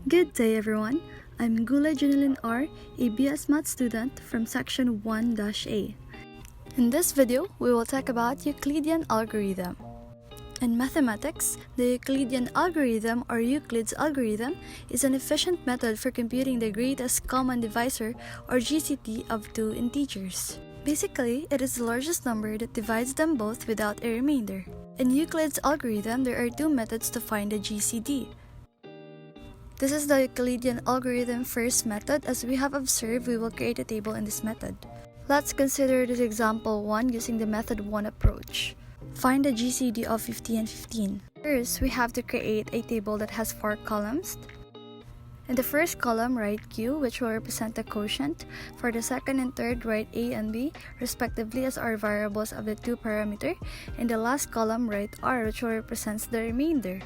Good day everyone, I'm Gulay Jennylyn R, a BS Math student from section 1-A. In this video, we will talk about Euclidean algorithm. In mathematics, the Euclidean algorithm or Euclid's algorithm is an efficient method for computing the greatest common divisor or GCD of two integers. Basically, it is the largest number that divides them both without a remainder. In Euclid's algorithm, there are two methods to find the GCD. This is the Euclidean algorithm first method. As we have observed, we will create a table in this method. Let's consider this example 1 using the method 1 approach. Find the GCD of 50 and 15. First, we have to create a table that has 4 columns. In the first column, write Q, which will represent the quotient. For the second and third, write A and B, respectively, as our variables of the two parameter. In the last column, write R, which will represent the remainder.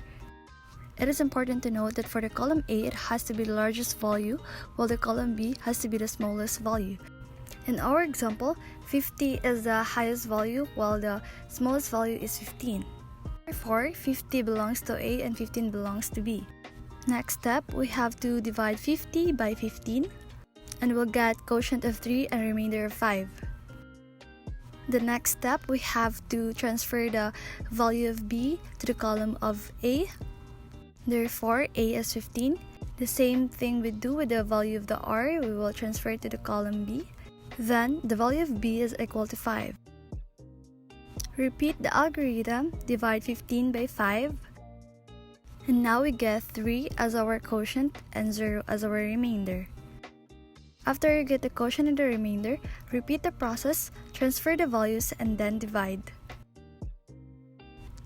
It is important to note that for the column A, it has to be the largest value, while the column B has to be the smallest value. In our example, 50 is the highest value, while the smallest value is 15. Therefore, 50 belongs to A and 15 belongs to B. Next step, we have to divide 50 by 15, and we'll get quotient of 3 and remainder of 5. The next step, we have to transfer the value of B to the column of A. Therefore, A is 15. The same thing we do with the value of the R, we will transfer it to the column B. Then, the value of B is equal to 5. Repeat the algorithm, divide 15 by 5. And now we get 3 as our quotient and 0 as our remainder. After you get the quotient and the remainder, repeat the process, transfer the values, and then divide.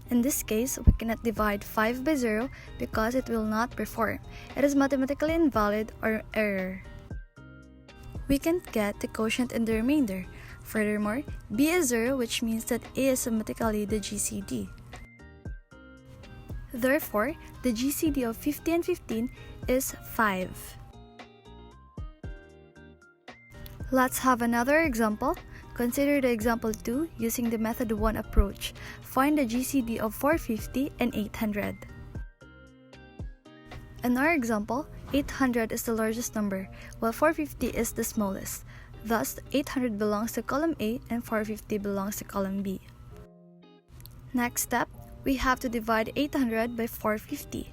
In this case, we cannot divide 5 by 0 because it will not perform. It is mathematically invalid or error. We can't get the quotient and the remainder. Furthermore, B is 0, which means that A is automatically the GCD. Therefore, the GCD of 50 and 15 is 5. Let's have another example. Consider the example 2 using the method 1 approach. Find the GCD of 450 and 800. In our example, 800 is the largest number, while 450 is the smallest. Thus, 800 belongs to column A and 450 belongs to column B. Next step, we have to divide 800 by 450.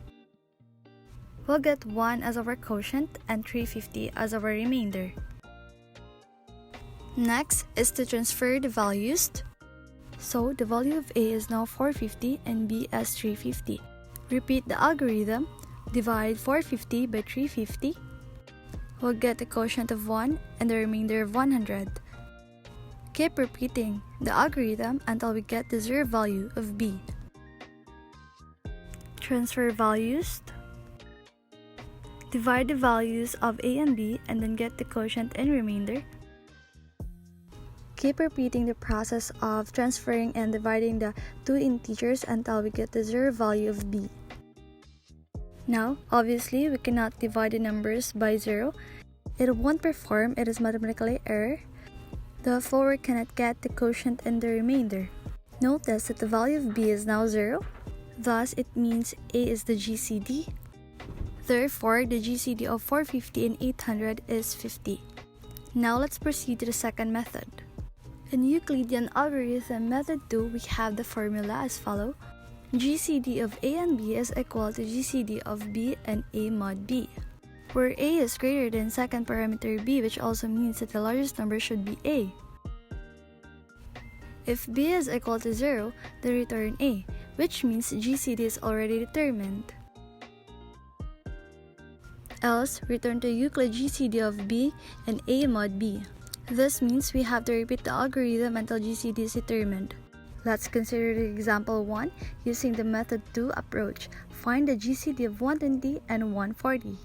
We'll get 1 as our quotient and 350 as our remainder. Next is to transfer the values. So, the value of A is now 450 and B as 350. Repeat the algorithm, divide 450 by 350. We'll get the quotient of 1 and the remainder of 100. Keep repeating the algorithm until we get the 0 value of B. Transfer values. Divide the values of A and B and then get the quotient and remainder. Keep repeating the process of transferring and dividing the two integers until we get the 0 value of B. Now, obviously, we cannot divide the numbers by 0. It won't perform, it is mathematically error. Therefore, we cannot get the quotient and the remainder. Notice that the value of B is now 0. Thus, it means A is the GCD. Therefore, the GCD of 450 and 800 is 50. Now, let's proceed to the second method. In Euclidean algorithm method 2, we have the formula as follows. GCD of A and B is equal to GCD of B and A mod B, where A is greater than second parameter B, which also means that the largest number should be A. If B is equal to 0, then return A, which means GCD is already determined. Else, return to Euclid GCD of B and A mod B. This means we have to repeat the algorithm until GCD is determined. Let's consider the example 1 using the method 2 approach. Find the GCD of 120 and 140.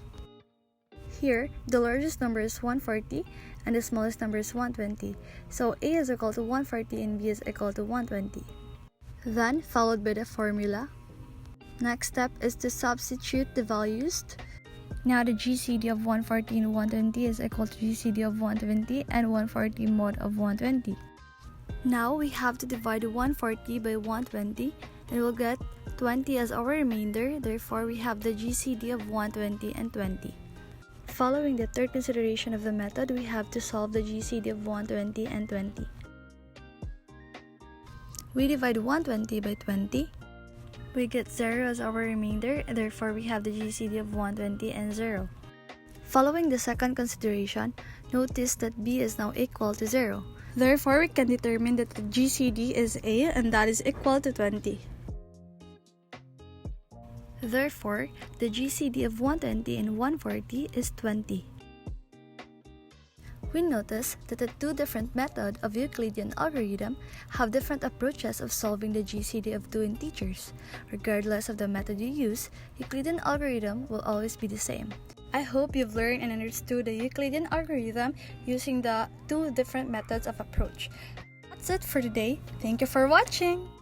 Here, the largest number is 140 and the smallest number is 120. So A is equal to 140 and B is equal to 120. Then, followed by the formula. Next step is to substitute the values. Now the GCD of 140 and 120 is equal to GCD of 120 and 140 mod of 120. Now we have to divide 140 by 120 and we'll get 20 as our remainder. Therefore, we have the GCD of 120 and 20. Following the third consideration of the method, we have to solve the GCD of 120 and 20. We divide 120 by 20. We get 0 as our remainder, and therefore we have the GCD of 120 and 0. Following the second consideration, notice that b is now equal to 0. Therefore, we can determine that the GCD is a, and that is equal to 20. Therefore, the GCD of 120 and 140 is 20. We notice that the two different methods of Euclidean algorithm have different approaches of solving the GCD of two integers. Regardless of the method you use, Euclidean algorithm will always be the same. I hope you've learned and understood the Euclidean algorithm using the two different methods of approach. That's it for today. Thank you for watching!